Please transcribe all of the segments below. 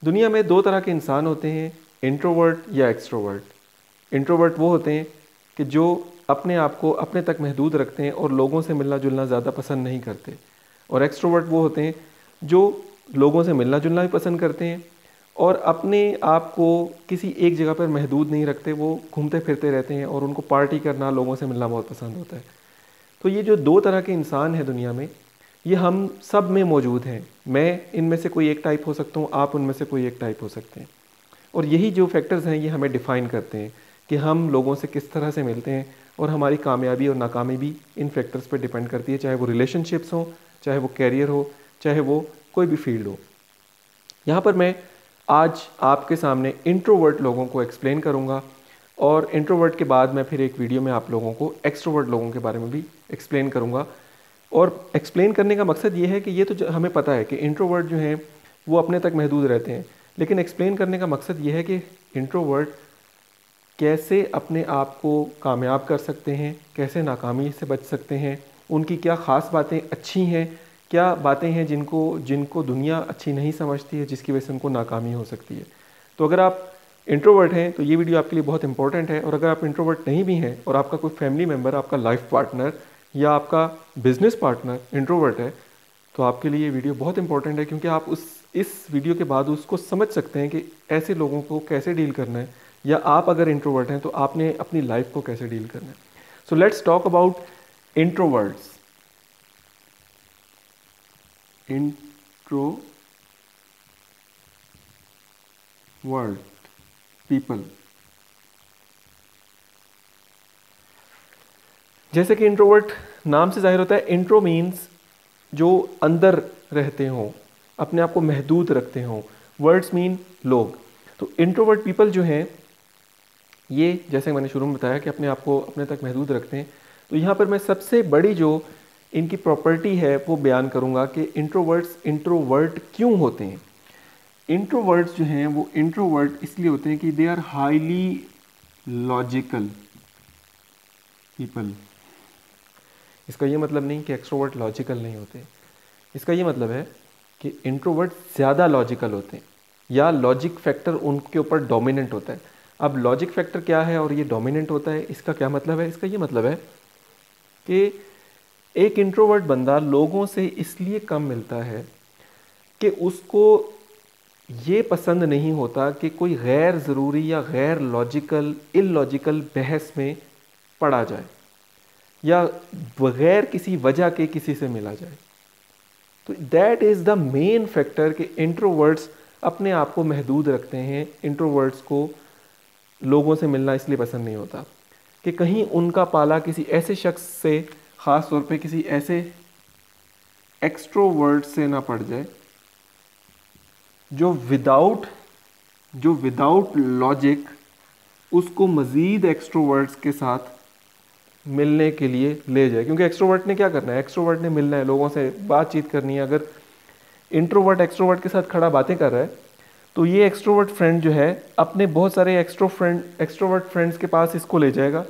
दुनिया में दो तरह के इंसान होते हैं, इंट्रोवर्ट या एक्सट्रोवर्ट। इंट्रोवर्ट वो होते हैं कि जो अपने आप को अपने तक महदूद रखते हैं और लोगों से मिलना जुलना ज़्यादा पसंद नहीं करते। और एक्सट्रोवर्ट वो होते हैं जो लोगों से मिलना जुलना भी पसंद करते हैं और अपने आप को किसी एक जगह पर महदूद नहीं रखते, वो घूमते फिरते रहते हैं और उनको पार्टी करना, लोगों से मिलना बहुत पसंद होता है। तो ये जो दो तरह के इंसान हैं दुनिया में, ये हम सब में मौजूद हैं। मैं इनमें से कोई एक टाइप हो सकता हूँ, आप उनमें से कोई एक टाइप हो सकते हैं। और यही जो फैक्टर्स हैं ये हमें डिफ़ाइन करते हैं कि हम लोगों से किस तरह से मिलते हैं, और हमारी कामयाबी और नाकामी भी इन फैक्टर्स पर डिपेंड करती है, चाहे वो रिलेशनशिप्स हो, चाहे वो कैरियर हो, चाहे वो कोई भी फील्ड हो। यहाँ पर मैं आज आपके सामने इंट्रोवर्ट लोगों को एक्सप्लेन करूँगा और इंट्रोवर्ट के बाद मैं फिर एक वीडियो में आप लोगों को एक्सट्रोवर्ट लोगों के बारे में भी एक्सप्लेन करूँगा। और एक्सप्लेन करने का मकसद ये है कि ये तो हमें पता है कि इंट्रोवर्ट जो हैं वो अपने तक महदूद रहते हैं, लेकिन एक्सप्लेन करने का मकसद ये है कि इंट्रोवर्ट कैसे अपने आप को कामयाब कर सकते हैं, कैसे नाकामी से बच सकते हैं, उनकी क्या ख़ास बातें अच्छी हैं, क्या बातें हैं जिनको दुनिया अच्छी नहीं समझती है, जिसकी वजह से उनको नाकामी हो सकती है। तो अगर आप इंट्रोवर्ट हैं तो ये वीडियो आपके लिए बहुत इंपॉर्टेंट है, और अगर आप इंट्रोवर्ट नहीं भी हैं और आपका कोई फैमिली मेम्बर, आपका लाइफ पार्टनर या आपका बिजनेस पार्टनर इंट्रोवर्ट है, तो आपके लिए ये वीडियो बहुत इंपॉर्टेंट है, क्योंकि आप इस वीडियो के बाद उसको समझ सकते हैं कि ऐसे लोगों को कैसे डील करना है, या आप अगर इंट्रोवर्ट हैं तो आपने अपनी लाइफ को कैसे डील करना है। So let's talk about introverts. Introvert people, जैसे कि इंट्रोवर्ट नाम से जाहिर होता है, इंट्रो मीन्स जो अंदर रहते हों, अपने आप को महदूद रखते हों। वर्ड्स मीन लोग। तो इंट्रोवर्ट पीपल जो हैं ये, जैसे मैंने शुरू में बताया कि अपने आप को अपने तक महदूद रखते हैं। तो यहाँ पर मैं सबसे बड़ी जो इनकी प्रॉपर्टी है वो बयान करूँगा कि इंट्रोवर्ट्स इंट्रोवर्ट क्यों होते हैं। इंट्रोवर्ट्स जो हैं वो इंट्रोवर्ट इसलिए होते हैं कि they are highly logical people. इसका ये मतलब नहीं कि एक्सट्रोवर्ट लॉजिकल नहीं होते। इसका ये मतलब है कि इंट्रोवर्ट ज़्यादा लॉजिकल होते हैं, या लॉजिक फैक्टर उनके ऊपर डोमिनेंट होता है। अब लॉजिक फैक्टर क्या है और ये डोमिनेंट होता है, इसका क्या मतलब है? इसका ये मतलब है कि एक इंट्रोवर्ट बंदा लोगों से इसलिए कम मिलता है कि उसको ये पसंद नहीं होता कि कोई गैर ज़रूरी या गैर लॉजिकल इलॉजिकल बहस में पड़ा जाए, या बगैर किसी वजह के किसी से मिला जाए। तो that is the main factor कि इंट्रोवर्ट्स अपने आप को महदूद रखते हैं। इंट्रोवर्ट्स को लोगों से मिलना इसलिए पसंद नहीं होता कि कहीं उनका पाला किसी ऐसे शख्स से, ख़ास तौर पे किसी ऐसे एक्सट्रोवर्ट से ना पड़ जाए जो विदाउट लॉजिक उसको मज़ीद एक्सट्रोवर्ट्स के साथ मिलने के लिए ले जाए। क्योंकि एक्सट्रोवर्ट ने क्या करना है? एक्सट्रोवर्ट ने मिलना है, लोगों से बातचीत करनी है। अगर इंट्रोवर्ट एक्सट्रोवर्ट के साथ खड़ा बातें कर रहा है तो ये एक्सट्रोवर्ट फ्रेंड जो है अपने बहुत सारे एक्सट्रोवर्ट फ्रेंड्स के पास इसको ले जाएगा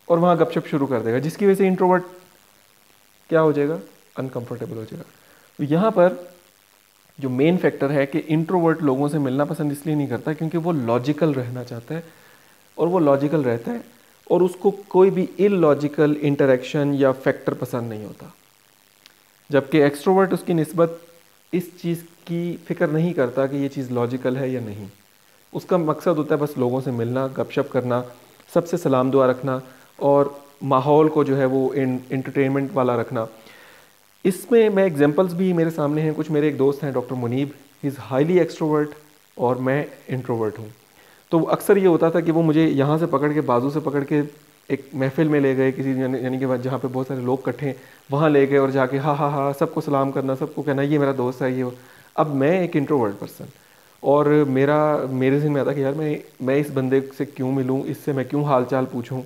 और वहाँ गपशप शुरू कर देगा, जिसकी वजह से इंट्रोवर्ट क्या हो जाएगा? अनकंफर्टेबल हो जाएगा। तो यहाँ पर जो मेन फैक्टर है कि इंट्रोवर्ट लोगों से मिलना पसंद इसलिए नहीं करता क्योंकि वो लॉजिकल रहना चाहता है, और वो लॉजिकल रहता है और उसको कोई भी इलॉजिकल इंटरेक्शन या फैक्टर पसंद नहीं होता। जबकि एक्सट्रोवर्ट उसकी निस्बत इस चीज़ की फ़िक्र नहीं करता कि ये चीज़ लॉजिकल है या नहीं। उसका मकसद होता है बस लोगों से मिलना, गपशप करना, सबसे सलाम दुआ रखना और माहौल को जो है वो एंटरटेनमेंट वाला रखना। इसमें मैं एग्जांपल्स भी मेरे सामने हैं। कुछ मेरे एक दोस्त हैं doctor Munib, he is highly extrovert और मैं इंट्रोवर्ट हूँ। तो अक्सर ये होता था कि वो मुझे यहाँ से पकड़ के, बाजू से पकड़ के एक महफिल में ले गए, किसी यानी कि जहाँ पे बहुत सारे लोग इकट्ठे हैं वहाँ ले गए और जाके हाँ हाँ हाँ सबको सलाम करना, सबको कहना ये मेरा दोस्त है ये। अब मैं एक इंट्रोवर्ट पर्सन, और मेरे ज़हन में आता कि यार मैं इस बंदे से क्यों मिलूँ, इससे मैं क्यों हाल चाल पूछूँ,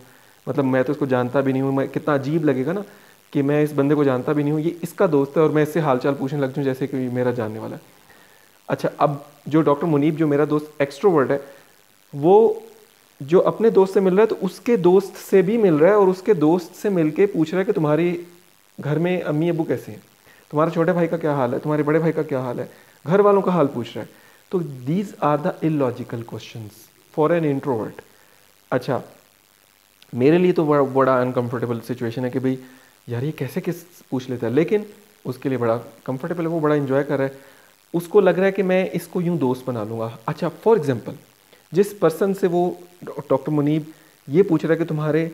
मतलब मैं तो इसको जानता भी नहीं हूँ। मैं कितना अजीब लगेगा ना कि मैं इस बंदे को जानता भी नहीं हूँ, ये इसका दोस्त है और मैं इससे हाल चाल पूछने लग जाऊँ जैसे कि मेरा जानने वाला है। अच्छा, अब जो डॉक्टर मुनीब जो मेरा दोस्त एक्सट्रोवर्ट है, वो जो अपने दोस्त से मिल रहा है तो उसके दोस्त से भी मिल रहा है और उसके दोस्त से मिल के पूछ रहा है कि तुम्हारी घर में अम्मी अब्बू कैसे हैं, तुम्हारे छोटे भाई का क्या हाल है, तुम्हारे बड़े भाई का क्या हाल है, घर वालों का हाल पूछ रहा है। तो these are the illogical questions for an introvert. अच्छा, मेरे लिए तो बड़ा बड़ा अनकंफर्टेबल सिचुएशन है कि भाई यार ये कैसे किस पूछ लेता है, लेकिन उसके लिए बड़ा कंफर्टेबल है, वो बड़ा इन्जॉय कर रहा है, उसको लग रहा है कि मैं इसको यूं दोस्त बना लूँगा। अच्छा, फॉर एग्जांपल जिस पर्सन से वो डॉक्टर मुनीब ये पूछ रहा है कि तुम्हारे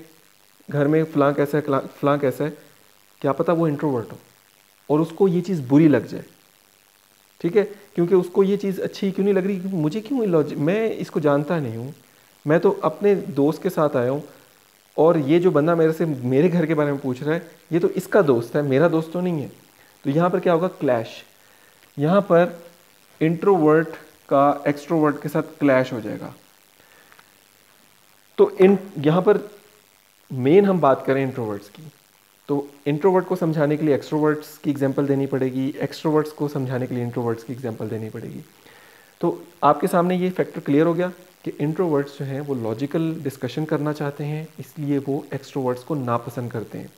घर में फ़लाँ कैसा है, फ़लाँ कैसा है, क्या पता वो इंट्रोवर्ट हो और उसको ये चीज़ बुरी लग जाए, ठीक है, क्योंकि उसको ये चीज़ अच्छी क्यों नहीं लग रही, क्योंकि मुझे क्यों लॉजिक, मैं इसको जानता नहीं हूँ, मैं तो अपने दोस्त के साथ आया हूँ और ये जो बंदा मेरे से मेरे घर के बारे में पूछ रहा है ये तो इसका दोस्त है, मेरा दोस्त तो नहीं है। तो यहाँ पर क्या होगा, क्लैश। यहाँ पर इंट्रोवर्ट का एक्सट्रोवर्ट के साथ क्लैश हो जाएगा। तो यहाँ पर मेन हम बात करें इंट्रोवर्ट्स की, तो इंट्रोवर्ट को समझाने के लिए एक्सट्रोवर्ट्स की एग्जांपल देनी पड़ेगी, एक्सट्रोवर्ट्स को समझाने के लिए इंट्रोवर्ट्स की एग्जांपल देनी पड़ेगी। तो आपके सामने ये फैक्टर क्लियर हो गया कि इंट्रोवर्ट्स जो हैं वो लॉजिकल डिस्कशन करना चाहते हैं, इसलिए वो एक्सट्रोवर्ट्स को नापसंद करते हैं।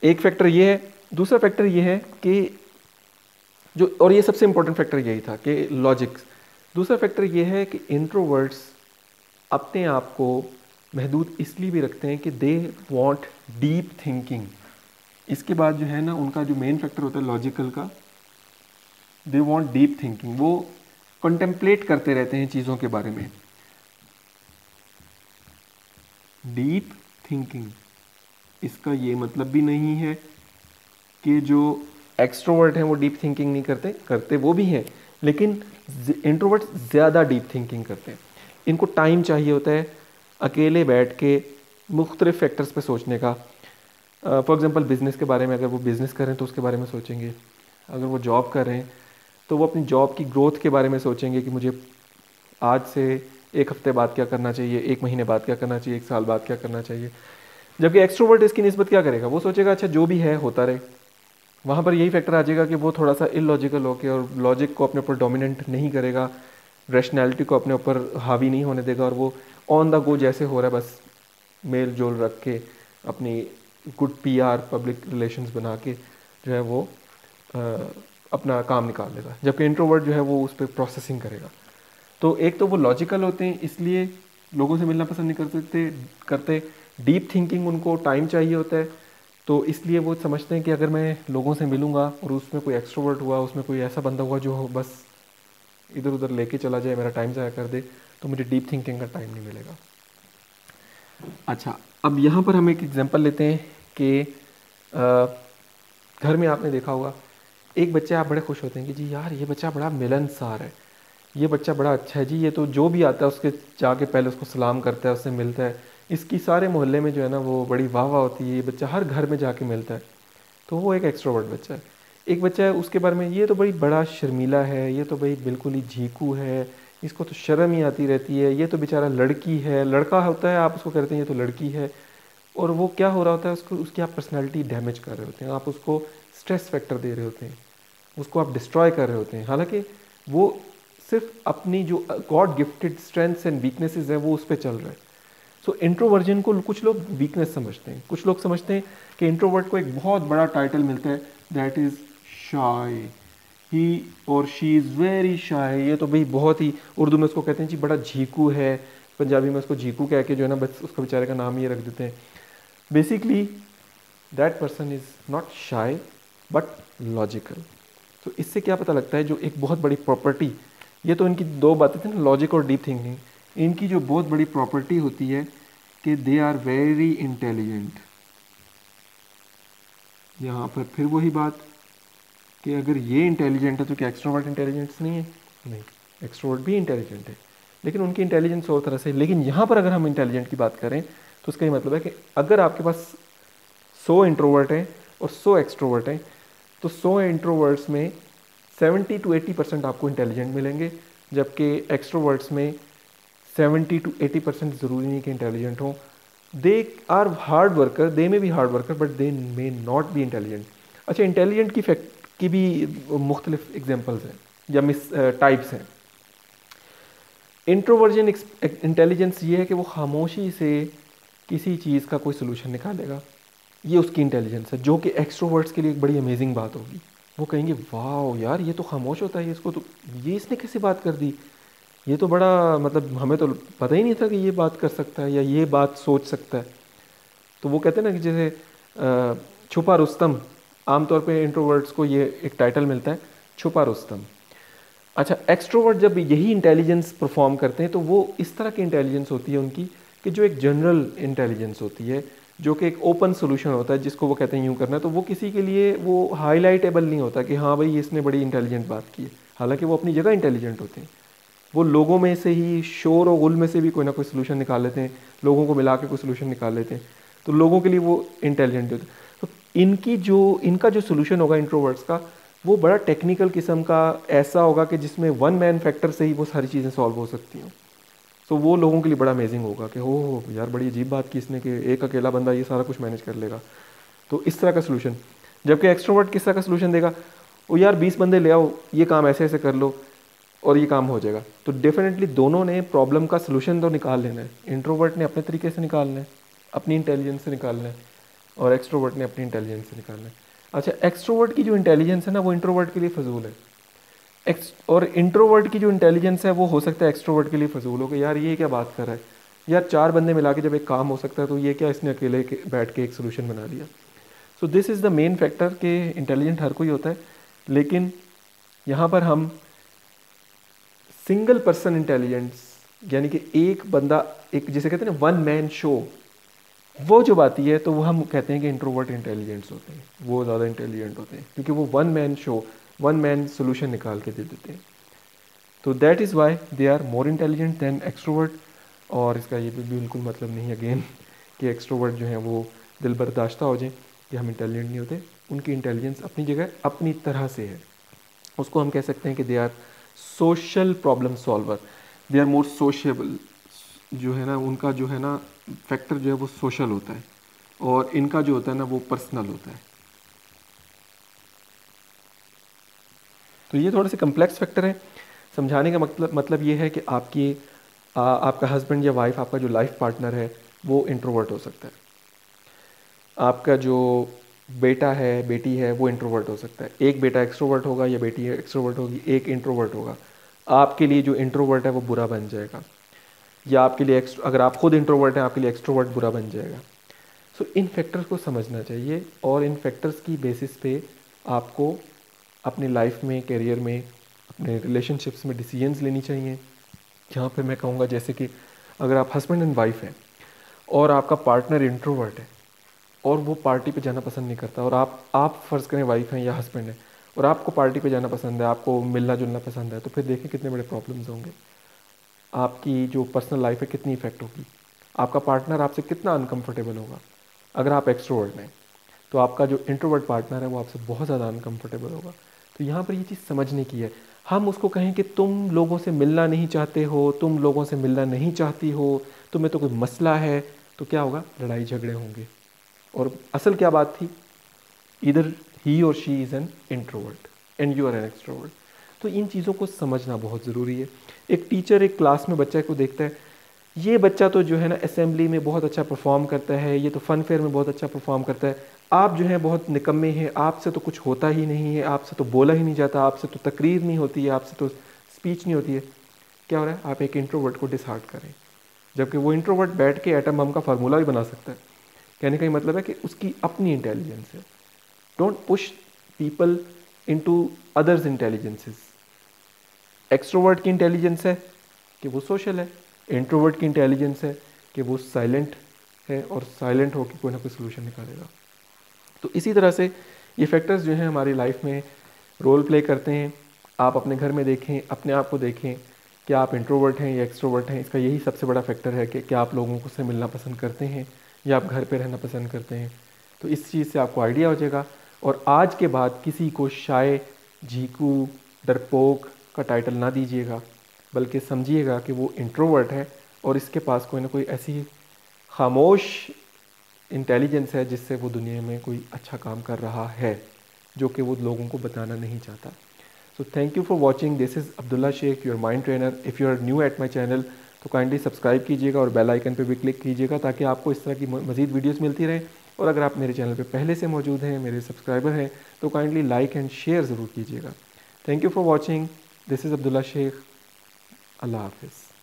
एक फैक्टर ये है। दूसरा फैक्टर ये है कि जो, और ये सबसे इंपॉर्टेंट फैक्टर यही था कि लॉजिक्स। दूसरा फैक्टर ये है कि इंट्रोवर्ट्स अपने आप को महदूद इसलिए भी रखते हैं कि दे वांट डीप थिंकिंग। इसके बाद जो है ना उनका जो मेन फैक्टर होता है लॉजिकल का, दे वांट डीप थिंकिंग, वो कंटेम्पलेट करते रहते हैं चीज़ों के बारे में। डीप थिंकिंग इसका ये मतलब भी नहीं है कि जो एक्सट्रोवर्ट हैं वो डीप थिंकिंग नहीं करते, करते वो भी हैं, लेकिन इंट्रोवर्ट ज़्यादा डीप थिंकिंग करते हैं। इनको टाइम चाहिए होता है अकेले बैठ के मुख्तलिफ फैक्टर्स पे सोचने का। फॉर एग्जांपल बिज़नेस के बारे में, अगर वो बिज़नेस करें तो उसके बारे में सोचेंगे, अगर वो जॉब कर रहे हैं तो वो अपनी जॉब की ग्रोथ के बारे में सोचेंगे कि मुझे आज से एक हफ्ते बाद क्या करना चाहिए, एक महीने बाद क्या करना चाहिए, एक साल बाद क्या करना चाहिए। जबकि एक्सट्रोवर्ट इसकी निस्बत क्या करेगा, वो सोचेगा अच्छा जो भी है होता रहे। वहाँ पर यही फैक्टर आ जाएगा कि वो थोड़ा सा इलॉजिकल होकर और लॉजिक को अपने ऊपर डोमिनेंट नहीं करेगा, रैशनैलिटी को अपने ऊपर हावी नहीं होने देगा, और वो ऑन द गो जैसे हो रहा है बस मेल जोल रख के अपनी गुड पीआर पब्लिक रिलेशंस बना के जो है वो अपना काम निकाल लेगा। जबकि इंट्रोवर्ट जो है वो उस पर प्रोसेसिंग करेगा। तो एक तो वो लॉजिकल होते हैं इसलिए लोगों से मिलना पसंद नहीं करते। डीप थिंकिंग उनको टाइम चाहिए होता है, तो इसलिए वो समझते हैं कि अगर मैं लोगों से मिलूँगा और उसमें कोई एक्सट्रोवर्ट हुआ, उसमें कोई ऐसा बंदा हुआ जो बस इधर उधर लेके चला जाए, मेरा टाइम ज़ाया कर दे, तो मुझे डीप थिंकिंग का टाइम नहीं मिलेगा। अच्छा, अब यहाँ पर हम एक एग्जांपल लेते हैं कि घर में आपने देखा होगा एक बच्चा, आप बड़े खुश होते हैं कि जी यार ये बच्चा बड़ा मिलनसार है, ये बच्चा बड़ा अच्छा है जी, ये तो जो भी आता है उसके जाके पहले उसको सलाम करता है, उससे मिलता है, इसकी सारे मोहल्ले में जो है ना वो बड़ी वाह वाह होती है, ये बच्चा हर घर में जाके मिलता है। तो वो एक एक्सट्रोवर्ट बच्चा है। एक बच्चा है उसके बारे में ये तो बड़ी बड़ा शर्मीला है, ये तो भाई बिल्कुल ही झीकू है, इसको तो शर्म ही आती रहती है, ये तो बेचारा लड़की है, लड़का होता है आप उसको कहते हैं ये तो लड़की है, और वो क्या हो रहा होता है उसको, उसकी आप पर्सनैलिटी डैमेज कर रहे होते हैं, आप उसको स्ट्रेस फैक्टर दे रहे होते हैं, उसको आप डिस्ट्रॉय कर रहे होते हैं। हालांकि वो सिर्फ अपनी जो God gifted strengths and weaknesses है वो उस पर चल रहा है। सो इंट्रोवर्जन को कुछ लोग वीकनेस समझते हैं, कुछ लोग समझते हैं कि इंट्रोवर्ट को एक बहुत बड़ा टाइटल मिलता है, दैट इज़ शाय, ही और शी इज़ वेरी शाय। ये तो भाई बहुत ही, उर्दू में उसको कहते हैं जी बड़ा झीकू है, पंजाबी में उसको झीकू कह के जो है ना बस उसका बेचारे का नाम ये रख देते हैं। Basically that person is not shy but logical. तो इससे क्या पता लगता है, जो एक बहुत बड़ी प्रॉपर्टी, ये तो इनकी दो बातें थी ना, लॉजिक और डीप थिंकिंग, इनकी जो बहुत बड़ी प्रॉपर्टी होती है कि दे आर वेरी इंटेलिजेंट। यहाँ पर फिर वही बात कि अगर ये इंटेलिजेंट है तो क्या एक्सट्रोवर्ट इंटेलिजेंस नहीं है? नहीं, एक्सट्रोवर्ट भी इंटेलिजेंट है, लेकिन उनकी इंटेलिजेंस और तरह से। लेकिन यहाँ पर अगर हम इंटेलिजेंट की बात करें तो उसका ये मतलब है कि अगर आपके पास 100 इंट्रोवर्ट हैं और 100 एक्सट्रोवर्ट हैं, तो 100 इंट्रोवर्ट्स में 70 to 80% आपको इंटेलिजेंट मिलेंगे, जबकि एक्सट्रोवर्ट्स में 70 to 80% ज़रूरी नहीं कि इंटेलिजेंट हों। They are hard worker, they may be hard worker, but they may not be intelligent. अच्छा, इंटेलिजेंट की भी मुख्तलिफ एग्जाम्पल्स हैं या टाइप्स हैं। इंट्रोवर्जन इंटेलिजेंस ये है कि वो खामोशी से किसी चीज़ का कोई सोल्यूशन निकालेगा, ये उसकी इंटेलिजेंस है, जो कि एक्सट्रोवर्ट्स के लिए एक बड़ी अमेजिंग बात होगी। वो कहेंगे वाह यार ये तो खामोश होता है, इसको तो ये इसने कैसे बात कर दी, ये तो बड़ा मतलब हमें तो पता ही नहीं था कि ये बात कर सकता है या ये बात सोच सकता है। तो वो कहते हैं ना कि जैसे छुपा रुस्तम, आमतौर पे इंट्रोवर्ट्स को ये एक टाइटल मिलता है, छुपा रुस्तम। अच्छा, एक्सट्रोवर्ट जब यही इंटेलिजेंस परफॉर्म करते हैं तो वो इस तरह की इंटेलिजेंस होती है उनकी कि जो एक जनरल इंटेलिजेंस होती है, जो कि एक ओपन सोल्यूशन होता है, जिसको वो कहते हैं यूँ करना है, तो वो किसी के लिए वो हाईलाइटेबल नहीं होता कि हाँ भाई इसने बड़ी इंटेलिजेंट बात की है। हालांकि वो अपनी जगह इंटेलिजेंट होते हैं, वो लोगों में से ही, शोर और गुल में से भी कोई ना कोई सोल्यूशन निकाल लेते हैं, लोगों को मिला के कोई सोल्यूशन निकाल लेते हैं, तो लोगों के लिए वो इंटेलिजेंट होते हैं। तो इनका जो सोल्यूशन होगा इंट्रोवर्ट्स का, वो बड़ा टेक्निकल किस्म का ऐसा होगा कि जिसमें वन मैन फैक्टर से ही वो सारी चीज़ें सॉल्व हो सकती हैं। तो वो लोगों के लिए बड़ा अमेजिंग होगा कि हो यार बड़ी अजीब बात की इसने, कि एक अकेला बंदा ये सारा कुछ मैनेज कर लेगा। तो इस तरह का सोल्यूशन। जबकि एक्सट्रोवर्ट किस तरह का सोल्यूशन देगा, वो यार 20 बंदे ले आओ, ये काम ऐसे ऐसे कर लो और ये काम हो जाएगा। तो डेफिनेटली दोनों ने प्रॉब्लम का सोल्यूशन तो निकाल लेना है। इंट्रोवर्ट ने अपने तरीके से निकालना है, अपनी इंटेलिजेंस से निकालना है, और एक्सट्रोवर्ट ने अपनी इंटेलिजेंस से निकालना है। अच्छा, एक्सट्रोवर्ट की जो इंटेलिजेंस है ना, वो इंट्रोवर्ट के लिए फजूल है। और इंट्रोवर्ट की जो इंटेलिजेंस है वो हो सकता है एक्सट्रोवर्ट के लिए फजूल हो कि यार ये क्या बात कर रहा है, यार 4 बंदे मिला के जब एक काम हो सकता है तो ये क्या इसने अकेले बैठ के एक सोल्यूशन बना दिया। So this is the main factor कि इंटेलिजेंट हर कोई होता है, लेकिन यहाँ पर हम सिंगल पर्सन इंटेलिजेंस, यानी कि एक बंदा, एक जिसे कहते हैं ना वन मैन शो, वो जब आती है तो वो हम कहते हैं कि इंट्रोवर्ट इंटेलिजेंट्स होते हैं, वो ज़्यादा इंटेलिजेंट होते हैं, क्योंकि वो one man show, one man solution निकाल के दे देते हैं। तो that is why they are more intelligent than extrovert. और इसका ये भी बिल्कुल मतलब नहीं अगेन कि एक्सट्रोवर्ट जो हैं वो दिल बर्दाश्ता हो जाएं कि हम इंटेलिजेंट नहीं होते। उनकी इंटेलिजेंस अपनी जगह अपनी तरह से है। उसको हम कह सकते हैं कि they are social problem solver, they are more sociable. जो है ना उनका जो है ना फैक्टर जो है वो सोशल होता है, और इनका जो होता है ना वो पर्सनल होता है। तो ये थोड़े से कम्प्लेक्स फैक्टर हैं। समझाने का मतलब ये है कि आपका हस्बैंड या वाइफ, आपका जो लाइफ पार्टनर है वो इंट्रोवर्ट हो सकता है, आपका जो बेटा है बेटी है वो इंट्रोवर्ट हो सकता है, एक बेटा एक्सट्रोवर्ट होगा या बेटी एक्सट्रोवर्ट होगी, एक इंट्रोवर्ट होगा। आपके लिए जो इंट्रोवर्ट है वो बुरा बन जाएगा, या आपके लिए अगर आप खुद इंट्रोवर्ट हैं आपके लिए एक्सट्रोवर्ट बुरा बन जाएगा। सो इन फैक्टर्स को समझना चाहिए, और इन फैक्टर्स की बेसिस पे आपको अपनी लाइफ में, करियर में, अपने रिलेशनशिप्स में डिसीजंस लेनी चाहिए। यहाँ पे मैं कहूँगा जैसे कि अगर आप हस्बैंड एंड वाइफ हैं और आपका पार्टनर इंट्रोवर्ट है और वो पार्टी पे जाना पसंद नहीं करता, और आप फ़र्ज़ करें वाइफ हैं या हस्बैंड है और आपको पार्टी पे जाना पसंद है, आपको मिलना जुलना पसंद है, तो फिर देखें कितने बड़े प्रॉब्लम्स होंगे। आपकी जो पर्सनल लाइफ है कितनी इफेक्ट होगी, आपका पार्टनर आपसे कितना अनकंफर्टेबल होगा। अगर आप एक्सट्रोवर्ट हैं तो आपका जो इंट्रोवर्ट पार्टनर है वो आपसे बहुत ज़्यादा अनकंफर्टेबल होगा। तो यहाँ पर ये चीज़ समझने की है। हम उसको कहें कि तुम लोगों से मिलना नहीं चाहते हो, तुम लोगों से मिलना नहीं चाहती हो, तुम्हें तो कोई मसला है, तो क्या होगा, लड़ाई झगड़े होंगे। और असल क्या बात थी, इधर ही और she is an introvert and you are an extrovert. तो इन चीज़ों को समझना बहुत ज़रूरी है। एक टीचर एक क्लास में बच्चे को देखता है, ये बच्चा तो जो है ना असेंबली में बहुत अच्छा परफॉर्म करता है, ये तो फन फेयर में बहुत अच्छा परफॉर्म करता है, आप जो है बहुत निकम्मे हैं, आपसे तो कुछ होता ही नहीं है, आपसे तो बोला ही नहीं जाता, आपसे तो तकरीर नहीं होती है, आपसे तो स्पीच नहीं होती है। क्या हो रहा है, आप एक इंट्रोवर्ट को डिसहार्ट करें, जबकि वो इंट्रोवर्ट बैठ के एटम बम का फार्मूला भी बना सकता है। कहने का ये मतलब है कि उसकी अपनी इंटेलिजेंस है। Don't push people into others intelligences. Extrovert की इंटेलिजेंस है कि वो सोशल है, इंट्रोवर्ट की इंटेलिजेंस है कि वो साइलेंट है और साइलेंट होकर कोई ना कोई सोल्यूशन निकालेगा। तो इसी तरह से ये फैक्टर्स जो हैं हमारी लाइफ में रोल प्ले करते हैं। आप अपने घर में देखें, अपने आप को देखें कि आप इंट्रोवर्ट हैं या एक्सट्रोवर्ट हैं। इसका यही सबसे बड़ा फैक्टर है कि क्या आप लोगों को से मिलना पसंद करते हैं या आप घर पे रहना पसंद करते हैं। तो इस चीज़ से आपको आइडिया हो जाएगा। और आज के बाद किसी को शाय, झीकू, डरपोक का टाइटल ना दीजिएगा, बल्कि समझिएगा कि वो इंट्रोवर्ट है और इसके पास कोई ना कोई ऐसी खामोश इंटेलिजेंस है जिससे वो दुनिया में कोई अच्छा काम कर रहा है, जो कि वो लोगों को बताना नहीं चाहता। So thank you for watching. This is Abdullah Shaikh, your mind trainer. If you are new at my channel तो काइंडली सब्सक्राइब कीजिएगा और बेल आइकन पे भी क्लिक कीजिएगा ताकि आपको इस तरह की मज़ीद वीडियोस मिलती रहें। और अगर आप मेरे चैनल पे पहले से मौजूद हैं, मेरे सब्सक्राइबर हैं, तो काइंडली लाइक एंड शेयर ज़रूर कीजिएगा। Thank you for watching. This is Abdullah Shaikh. अल्लाह हाफिज़।